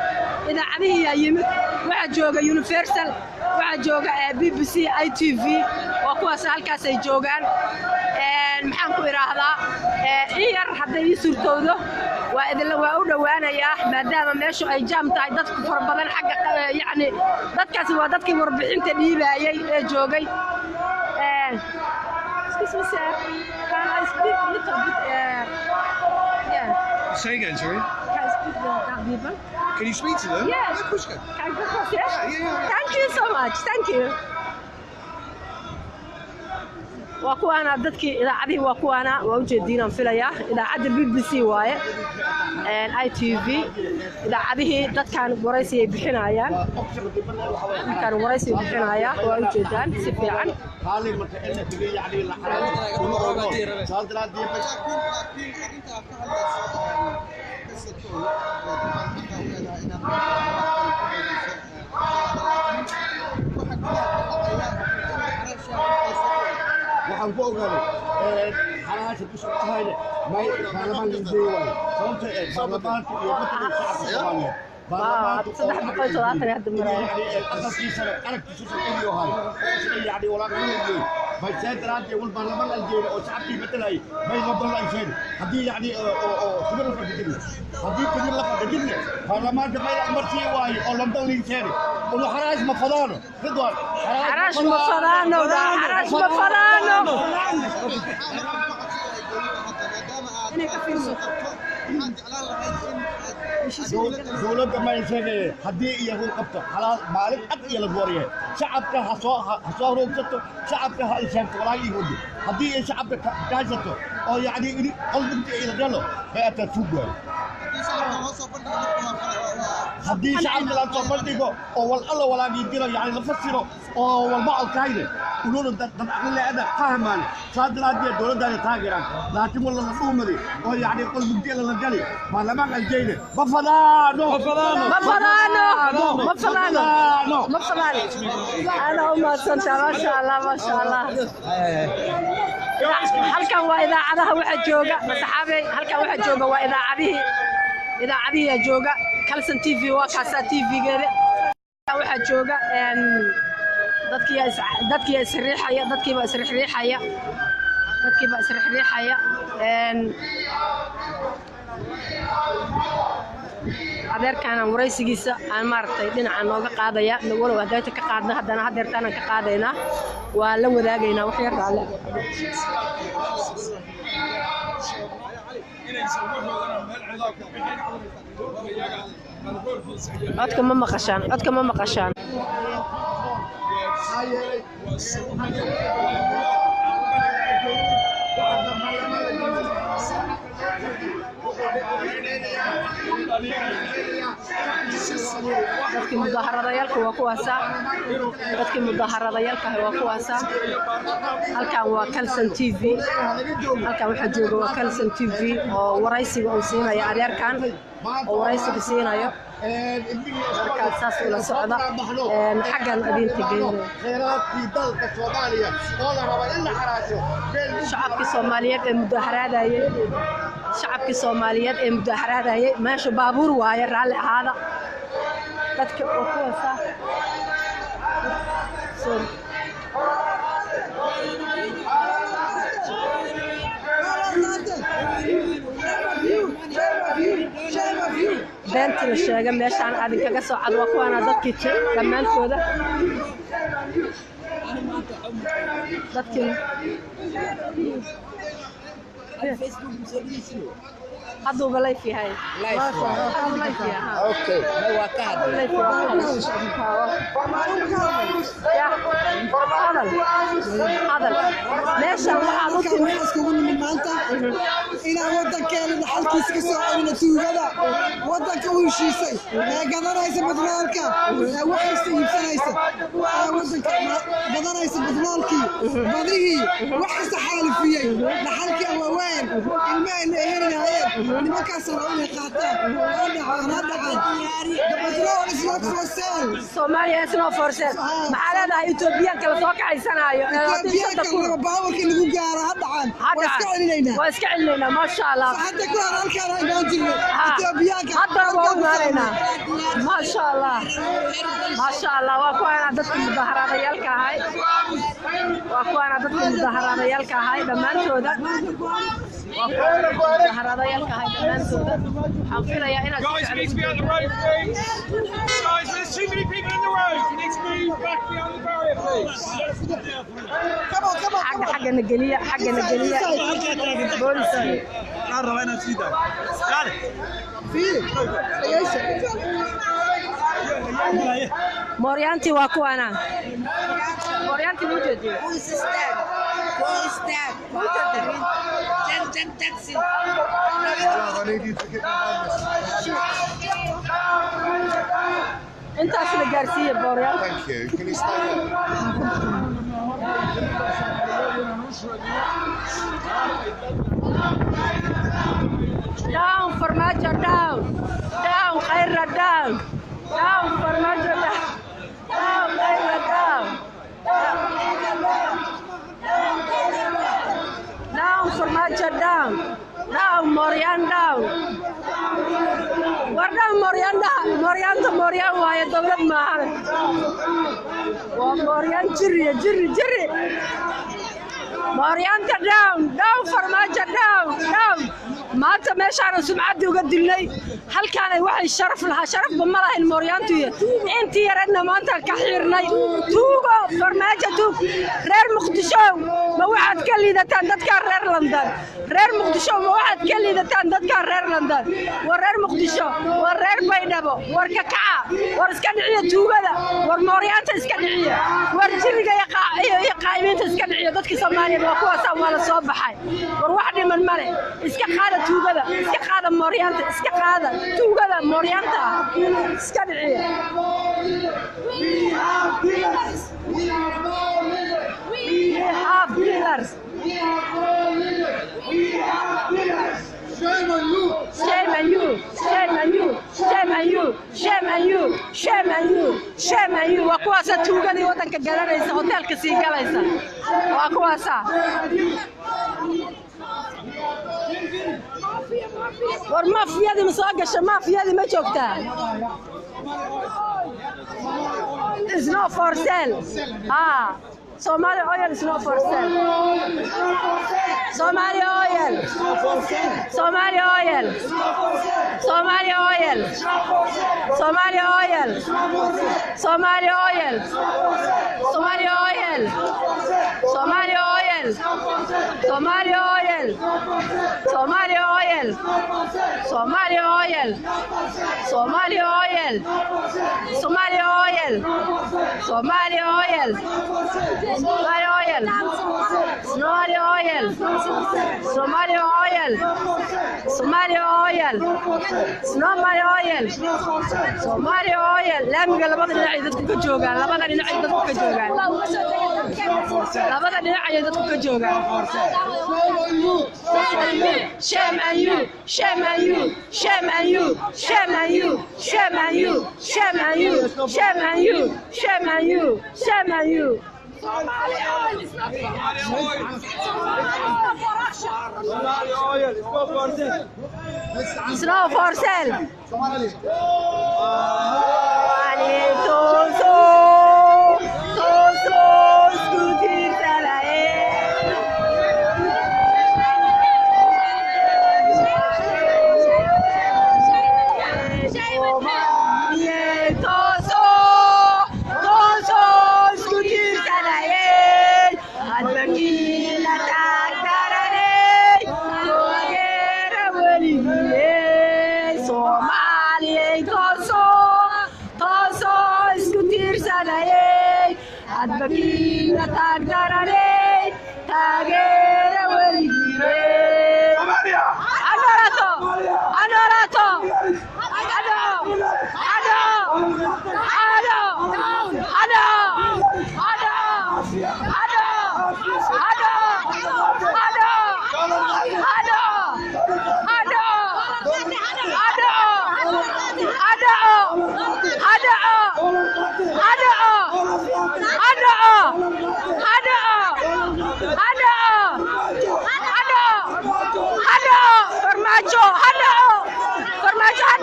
idaacadihii ayaa yimid waxa jooga Universal waxa jooga BBC ITV waa kuwaas halkaas ay joogaan maxaan ku iraahdaa iyar haday suurtoodo waa idin waa u dhawaanaya maadaama meeshu ay jaam tahay dadku far badan xagga yani dadkaasi waa dadkii warbixinta dhiibayay ee joogay excuse me sir can I speak a little bit yeah Say again, sorry. can I speak to that people Can you speak to them? yes Of course you can. can I go across yeah thank you so much thank you waa kuwaana dadkii idaacadii waa kuwaana waa u jeedinaan filaya idaacada BBC waaye ITV idaacadii dadkan waraysi ay bixinayaan dadkan waraysi ay bixinayaan waa u jeedaan si fiican waxaan ku ogaaday xalaasha ku soo ahayna may baarlamaan la joogayo sababta ee baarlamaanka iyo dadka shacabka Soomaaliyeed يعني ولا غيره ما يصير عندي أول برلمان الجيل أو شعبي مثلاً ما يقدر لا يصير هدي يعني خبر في الدنيا هدي كل لك الدنيا برلمان ده ما يأمر شيء واي أو لم تقول يصير ولا حراج ما فضانه رضوان حراج ما فضانه حراج ما فضانه دولة ما يصير هدي يهون قبته خلاص مالك أكيد الجوارية شعبك حصار روكته شعبك هالشيء ولا يهودي هدي شعبك كاجته أو يعني قلبك إلى جلو بيت تسوقه هدي شعبك لا تفرقه أو الله ولا يديره يعني نفسره أو البعض كاينه يقولون ده أقول أنا فاهمان صادر هذه الدولة ده تاجران لكن والله الأمة دي أو يعني قلبك إلى الجلي ما لما الجيل بفضانه أنا أم سنتها ما شاء الله ما شاء الله halkan waa idaacadaha waxa jooga saxaabay halkan waxa jooga waa idaacadihi jooga Kalsan TV waa kaasa TV-geeda waxa jooga dadkii isriixaya adeerkan waraysigiisa aan maartay dhinaca nooga qaadaya walow hadayta ka qaadna haddana hadeertaan ka qaadayna waa la wadaagaynaa wax yar raale codka ma maqashaan dadkii mudaaharadayaalka waa kuwaasa halkan waa Kalsan TV halkan waxa jooga waa Kalsan TV oo waraysiga uu siinayo adeerkan oo waraysiga siinayo markaas saas ula socda xaggan adinta geeyay kheyraadkii dalka Soomaaliya oo la rabo in la xaraasho shacabka Soomaaliyeed ee mudaharaadayay meesha baabuur waaye raali ahaada dadka oo kuwaasa beenta la sheega meeshaan aad kaga soo cad waa kuwana dadkii dhammaantooda dadkii هذا بلاي في هاي اوكي هو كان هذا ليش waxaa iskugu nimid maanta inaan wadankeena dhaxalkiisa ka soo celino tuugada wadanka uu heshiisay ee gadanaysa badnaalka ee wax kasta iibsanaysa wadanka gadanaysa badnaalkii badihii wax kasta xaalifiyey dhaxalkii awaaweyn ilmaheena helinayeen nimankaas oo inay qaataan hadda badnaan isla Somalia is not for sale maxaa leedahay Ethiopian kala soo kacaysanayo baawarkii lagu gaaro hadaan waa iska celinayna ma sha Allah hadda ku halkaan aan jirnay Ethiopian hadda waa maarayna ma sha Allah waa ku ana dadka mudaharaadayalka ahay dhamaantooda Guys, you need to be on the road, please. Guys, there's too many people in the road. You need to move back beyond the barrier, please. Come on. حاجة نجلية بوليس روانا سيدا موريانتي واكوانا موريانتي موجودة taxi انت اصلا جارسية بوريان Thank you. Can you stay there? Down Formaggio down Khaira down Formaggio down Khaira down Formaggio down Morian down warda Morian waaye dawlad maahan waa Morian jiri Morianta down Formaggio down maanta meeshaan sumcadii uga dilnay halkaan ay waxay sharaf ma lahayn Moriantu intii yaradna maanta ka xirnay tuugo Formaggio tuug reer Muqdisho ma waxaad ka liidataan dadka reer London reer Muqdisho ma waxaad ka liidataan dadka reer London war reer Muqdisho war reer Baydhabo war ka kaca war iska dhiciya tuugada war Morianta iska dhiciya war jiriga iyo qaaymeenta iska dhiciya dadka Soomaaliyeed waa kuwaas wala soo baxay war wax dhiman male iska qaada tuugada iska qaada Morianta iska qaada tuugada Morianta iska dhiciya we have pillars Shame on you waa kuwaasa tuugadii wadanka galanaysa hoteelka sii galaysa waa kuwaasa war mafiyadii ma soo gashay mafiyadii ma joogtaa It's not for sale Somali oil is not for sale. Somali oil. Somali oil. Somali oil. Somali oil. Somali oil. Somali oil. Somali oil. Somali oil. Somali oil. Somali oil. Somali oil. Somali oil. Somali oil. Somali oil. Somali oil. Somali oil. Somali oil. Somali oil. Somali oil. laamiga labada dhinac ay dadku ka joogaan labada dhinac ay dadku ka joogaan labada dhinac ay dadku ka joogaan shame on you shame on you shame on you shame on you shame on you shame on you shame on you shame on you shame on you Somali oil is not for sale. It's not for sale. Somali.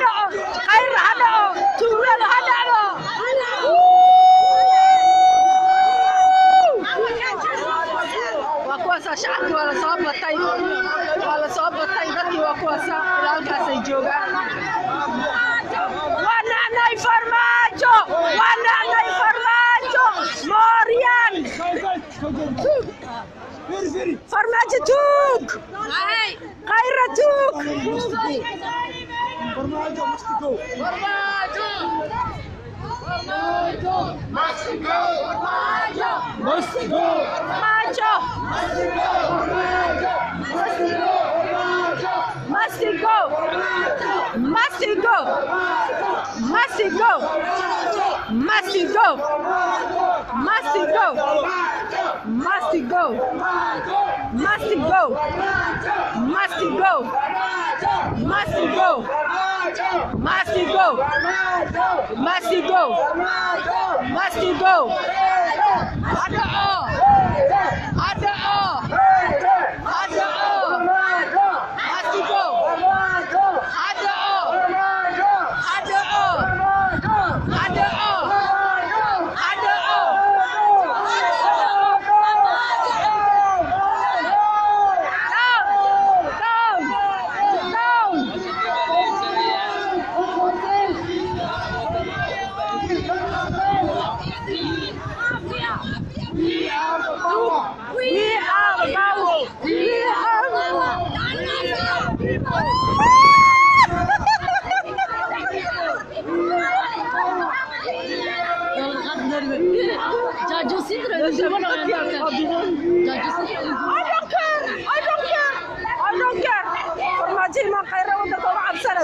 هدعو خير هدعو تولد هدعو وكواسا شعبي ولا صوبتي ولا صوبتي dadkii waa kuwaasa ilaalkaas ay joogaan wananay farmaajo Morian farmaajo tuug khayra tuug farmaajo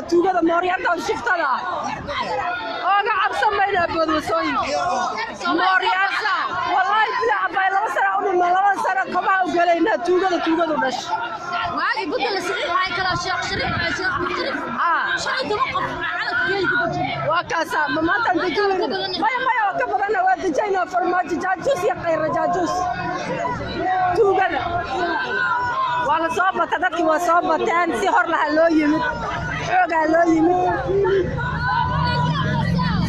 tuugada mooriyada shiftada ooga cabsamayna boodasooyin mooriyada wallahi bila abay laba sano kama ogolayna tuugada dhash waagi budala sii ay kala sheekh shariif shaqada waqaf calanka waa kaasa maanta maya ka badan waa dajayna farmaajo jaajus iyo khayra jaajus tuugada wala soo bata dadkii waa soo bateen si hor laha loo yimid xoogaa loo yimid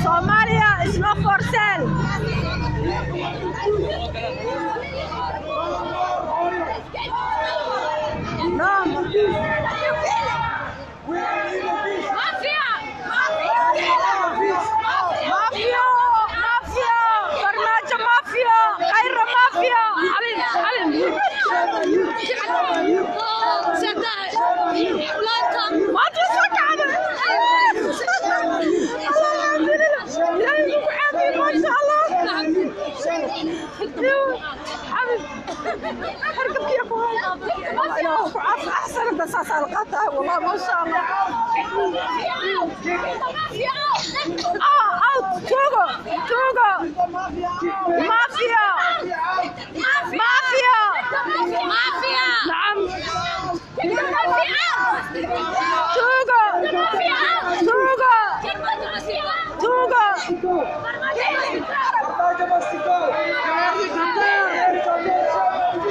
Somalia is not for sale no farmaajo mafia khayra mafia أحسن الدساسة القطع والله ما شاء الله توغو مافيا نعم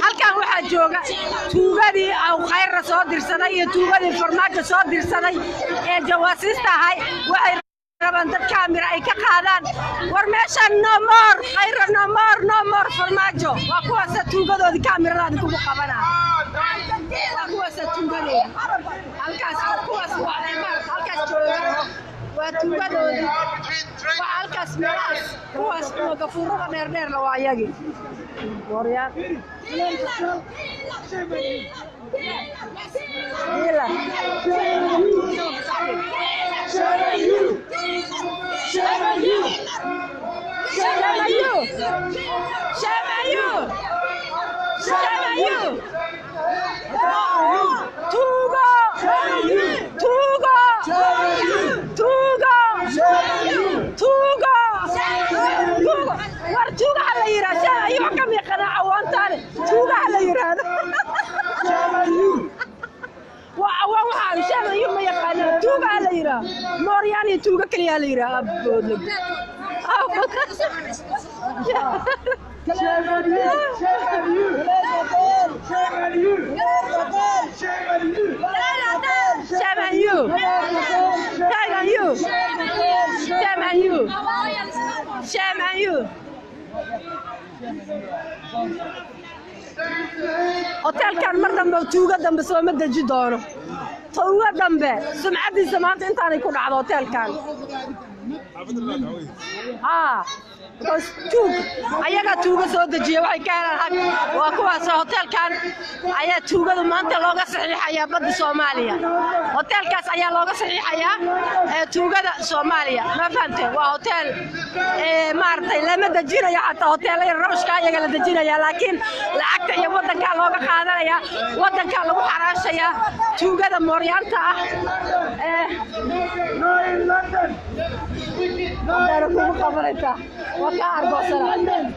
halkan waxaa jooga tuugadii aw khayra soo dirsaday iyo tuugadii farmaajo soo dirsaday ee jawaasiista ahay waxay rabaan dad kaamira ay ka qaadaan war meeshan no more khayra no more farmaajo waa kuwaasa tuugadoodii kaamiradaadi kugu qabanaa waa kuwaasa tuugadoodii halkaas kuwaas waa halkaas jooga waa tuugadoodii waa halkaas meelahaas kuwaas oo gafuurada dheerdheerna waa ayagii waryaa Moriani tuuga kaliya la yiraahdo abbood shame on you Shame on you. Shame on you. hotelkan mar dambe tuuga dambe soo ma daji doono tuuga dambe sumcadiisa maanta intaanay ku dhacdo hotelkan tuug ayaga tuuga soo dajiya waxay ka helaan waa kuwaas hotelkan ayaa tuugada maanta looga saxiixayaa badda Soomaaliya hotelkaas ayaa looga saxiixayaa tuugada Soomaaliya ma fahanteen waa hotel maartay lama dajinayo xataa hotelada rabashka ayaga la dajinaya laakiin lacagta iyo wadanka looga qaadanaya wadanka lagu xaraashaya tuugada mooryaanta ah London ku qabanaysa وكار بوصلة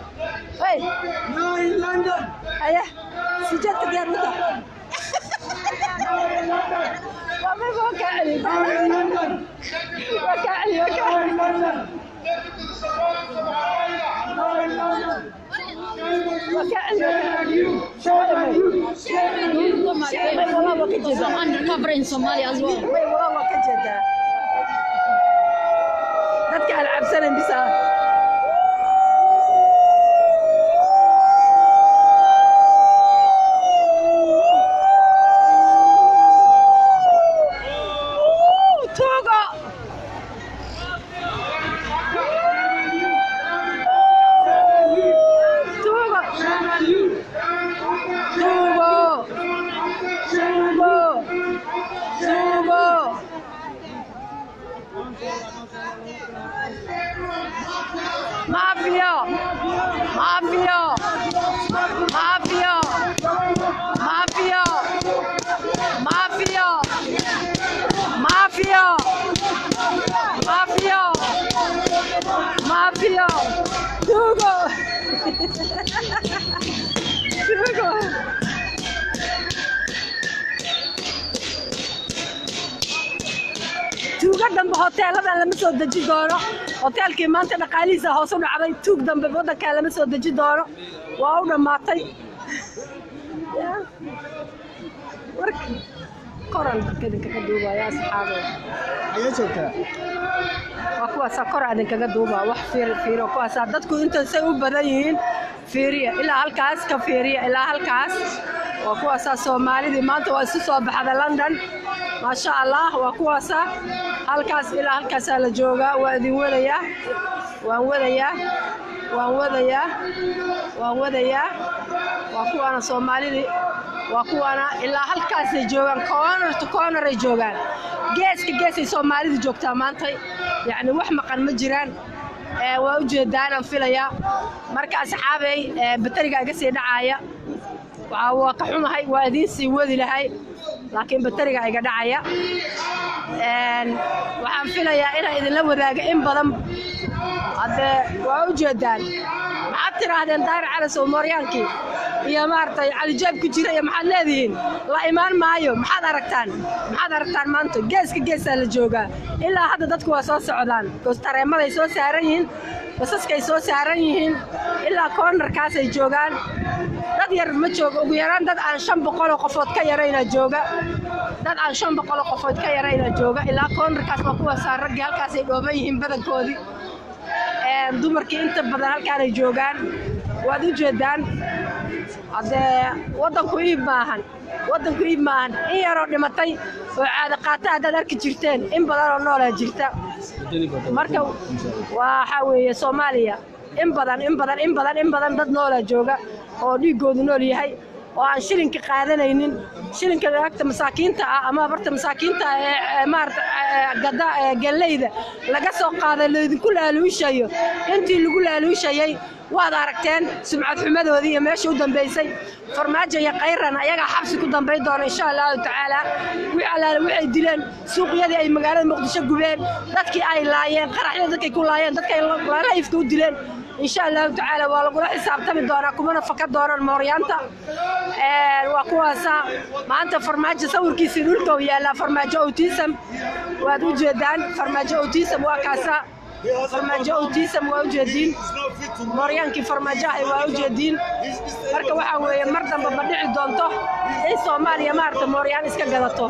هاي لندن أيه سجلت ديار متى ما وكالي undercover in Somalia as well. والله كجدة dadka alcabsanan bisa Mafia! Mafia! Mafia! Mafia! Mafia! Mafia! Mafia! Mafia! Tugo! Tugo! tuuga dambe hoteelada lama soo daji doono hoteelkii maanta dhaqaalihiisa hoos u dhacday tuug dambe wadanka lama soo daji doono waa u dhamaatay warka koran dadka kaga duubaya asxaabay ayaa joogta waa kuwaas koran kaga duuba wax fiiro kuwaas dadku inta say u badan yihiin fiiriya ilaa halkaas ka fiiriya ilaa halkaas waa kuwaas Soomaalida maanta waa isu soo baxday London ما شاء الله وكواسا هالكاس إلى هالكاس على جوجا وادي وذيا وذيا وكوانا صومالي وكوانا إلى هالكاس جوجا كونر جوجا جيس صومالي جوجتا مانتي يعني وحمق المجران ووجدان فيليا مركز صحابي بطريقة قصيرة دعاية وقحوم هاي وادين سوودي لهاي لكن بطريقة ay dhacaya waxaan filayaa inay idin la wadaago in badan hada waa u jeedaan maxaad tirahdeen daayir cali Soomaaliyaanki iyo maartay cali jeeb ku jira iyo maxaad leedihiin la imaan maayo maxaad aragtaan maanta geeska la jooga ilaa hadda dadku waa soo socdaan goostareemada ay soo saaran yihiin basaskay soo saaran yihiin ilaa cornerkaas ay joogaan dad yar ma joogo ugu yaraan dad aan 500 qofood ka yarayna jooga dad aan 500 qofood ka yarayna jooga ilaa cornerkaas waa kuwa saaran halkaas ay dhooban yihiin badankoodii dumarkii inta badan halkaan ay joogaan waad u jeedaan hada wadanku iib maahan in yaroo dhimatay oo caada qaata dad arki jirteen in badan oo nool jirta marka waxa weeye Soomaaliya in badan dad nool jooga oo dhigoodu nool yahay oo aan shilinka qaadanaynin shilinka lacagta masaakiinta ama barta masaakiinta maarta gada galeyda laga soo qaaday leedinku laaluushayo intii lagu laaluushayay waad aragteen sumcad xumadoodii iyo meesha u dambeysay farmaajo iyo qayran ayaga xabsi ku dambeey doona insha Allah taala waxay dileen suuqyadii ay magaalada Muqdisho gubeen dadkii ay laayeen qaraxyada dadkay ku laayeen dadkay laayifka u dileen إن شاء الله تعالى والله حساب تبي دونا كمان فقط دونا الموريانتا وقواسا ما أنت فرماجة صور كيسيرولك ويا فرماجة أوتيسم وجدان فرماجة أوتيسم وكاسا فرماجة أوتيسم وجدين موريان كي فرماجة وجدين مركب وحوي مرة ببدع دونته إيه سوماليا مرة موريان إسكا جلطه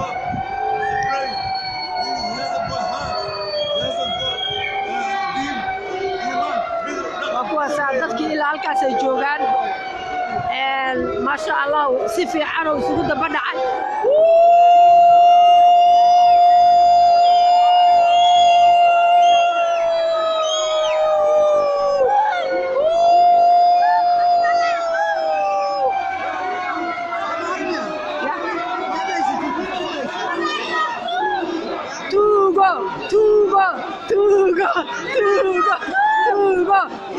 kuwaasaa dadkii ilaa halkaas ay joogaan maasha allah si fiican oo isugu daba dhacay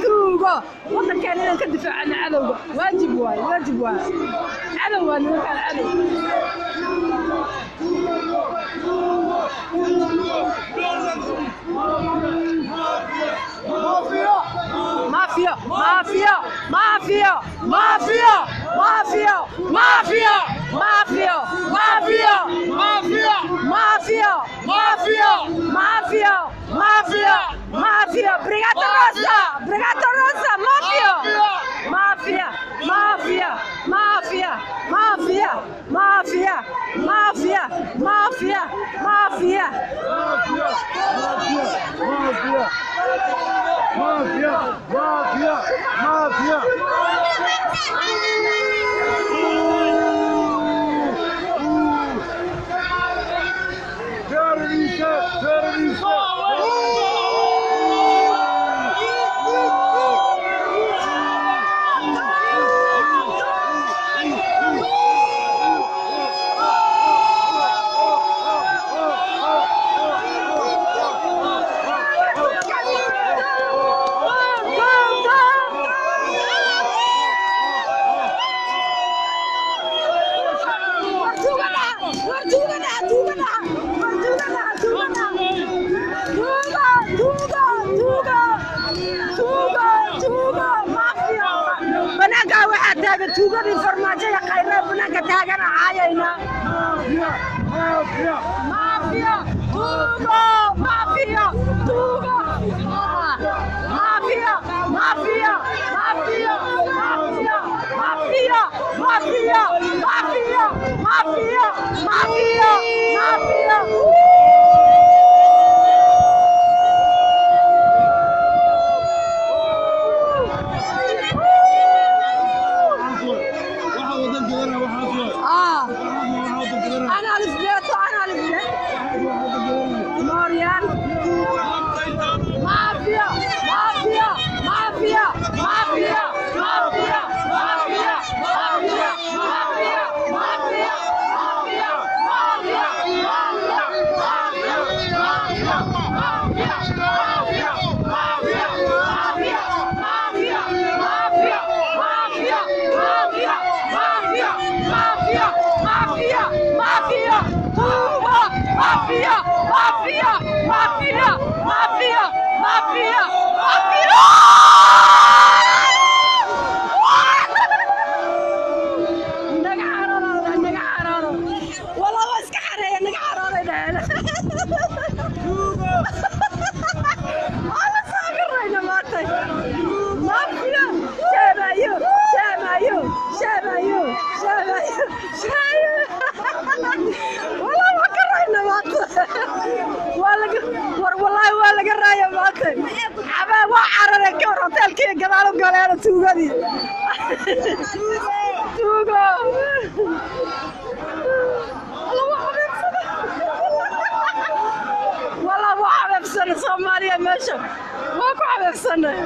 توغو وطن كان لنا كدفع عن عدو واجب عدو نروح العدو مافيا مافيا مافيا مافيا مافيا مافيا مافيا مافيا مافيا مافيا مافيا مافيا مافيا مافيا بريغاتا روسا مافيا مافيا مافيا مافيا مافيا مافيا مافيا مافيا مافيا مافيا مافيا مافيا توغا دي فرماجه يا خير بنانك تاغنا عاينا مافيا مافيا توغا مافيا توغا مافيا مافيا مافيا مافيا مافيا مافيا مافيا مافيا مافيا مافيا Somalia meesha waa ku xabeebsanay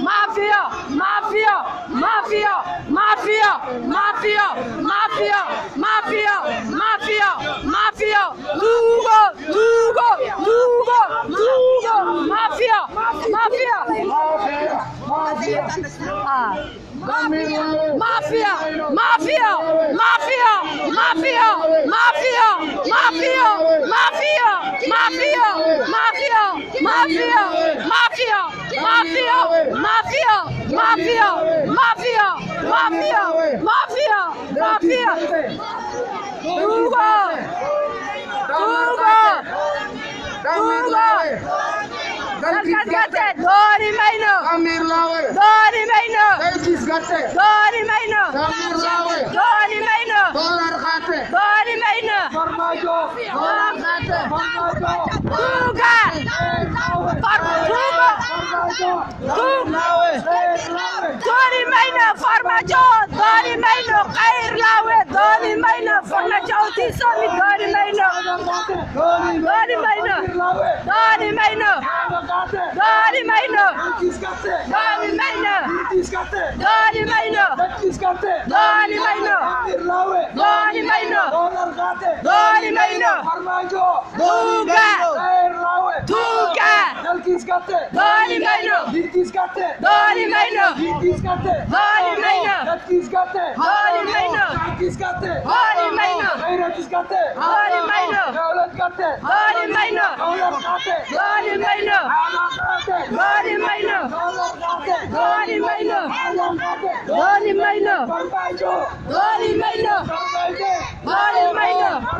mafia mafia mafia mafia mafia mafia mafia mafia mafia Tugo Tugo Tugo Tugo mafia mafia mafia Mafia, mafia, mafia, mafia, mafia, mafia, mafia, mafia, mafia, mafia, mafia, mafia, mafia, mafia, mafia, mafia, mafia, mafia. Tugo, Tugo, Tugo. Dori Maino, Dori Maino, Dori Maino, Dori Maino, Dori Maino, Dori Maino. farmaajo dooni mayno khayr laawe dooni mayno farmaajo tiisami dooni mayno dooni mayno dooni mayno dooni mayno dooni mayno dooni mayno dooni mayno dooni mayno dooni mayno tuuga tuuga dooni mayno dooni mayno dooni mayno dooni mayno dooni mayno dooni mayno dooni mayno dooni mayno dooni mayno dooni mayno dooni mayno dooni mayno dooni mayno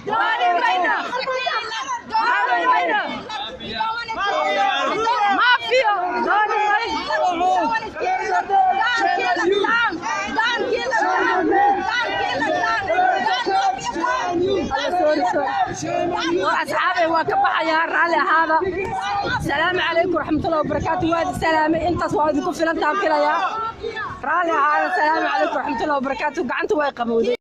dooni mayno dooni mayno Mafia! أصحابي وكبح يا رالي هذا السلام عليكم ورحمة الله وبركاته وادي السلام أنت صوادكم في لنتام كلا يا رالي هذا السلام عليكم ورحمة الله وبركاته قعنتوا ويقبوا